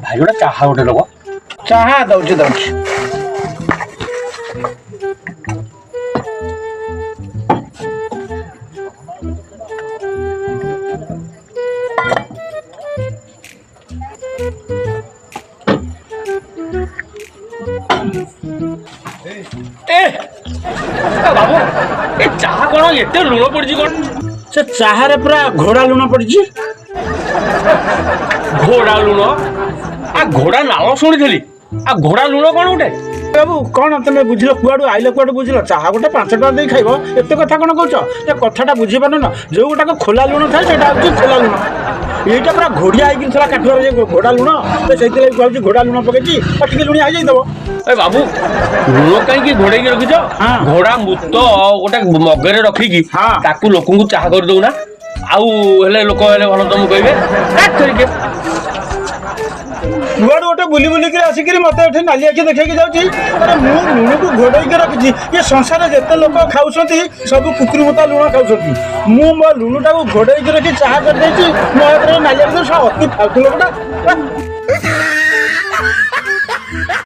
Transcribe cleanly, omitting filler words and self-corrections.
ଭାଇ ଗୋଟେ ଚାହା ଗୋଟେ ଦବ। ଚାହା ଦଉଛି ଦଉଛି। ବାବୁ ଏ ଚାହା କଣ ଏତେ ଲୁଣ ପଡିଛି କଣ? ସେ ଚାହାରେ ପୁରା ଘୋଡ଼ା ଲୁଣ ପଡିଛି। ଘୋଡ଼ା ଲୁଣ? ଘୋଡ଼ା ନାଳ ଶୁଣିଥିଲି, ଘୋଡ଼ା ଲୁଣ କଣ ଗୋଟେ? ବାବୁ କଣ ତମେ ବୁଝିଲ? କୁଆଡୁ ଆଇଲ, କୁଆଡୁ ବୁଝିଲ? ଚାହା ଗୋଟେ 5 ଟଙ୍କା ଦେଇ ଖାଇବ, ଏତେ କଥା କଣ କହୁଛ? ଏ କଥାଟା ବୁଝିପାରୁନ। ଯୋଉ ଗୋଟାକ ଖୋଲା ଲୁଣ ଥାଏ ସେଇଟା ହଉଛି ଖୋଲା ଲୁଣ। এইଟା ପୁରା ଘୋଡ଼ିଆ ହେଇକି ଥିଲା କାଠୁଆରେ, ଯେ ଘୋଡ଼ା ଲୁଣ। ସେଇଥିଲାଗି କୁହାଉଛି ଘୋଡ଼ା ଲୁଣ ପକେଇଛି, ଆଉ ଟିକେ ଲୁଣିଆ ହେଇଯାଇଥିବ। ଏ ବାବୁ ଲୁଣ କାହିଁକି ଘୋଡେଇକି ରଖିଛ? ହଁ। ଘୋଡ଼ା ମୁତ ଗୋଟେ ମଗରେ ରଖିକି ହଁ। ତାକୁ ଲୋକଙ୍କୁ ଚାହା କରିଦଉନା। ଆଉ ହେଲେ ଲୋକ ହେଲେ ଭଲ ତମକୁ କହିବେ। କୁଆଡୁ ଗୋଟେ ବୁଲି ବୁଲିକିରି ଆସିକିରି ମତେ ଏଠି ନାଲି ଆଖି ଦେଖେଇକି ଯାଉଛି। ଆରେ ମୁଁ ଲୁଣକୁ ଘୋଡେଇକି ରଖିଛି। ଏ ସଂସାରରେ ଯେତେ ଲୋକ ଖାଉଛନ୍ତି ସବୁ କୁକୁର ମୁତା ଲୁଣ ଖାଉଛନ୍ତି। ମୁଁ ମୋ ଲୁଣଟାକୁ ଘୋଡେଇକି ରଖି ଚାହା କରିଦେଇଛି। ମୋ ହାତରେ ନାଲି ଆଖି ଅତି ଫାଲତୁ ଲୋକଟା।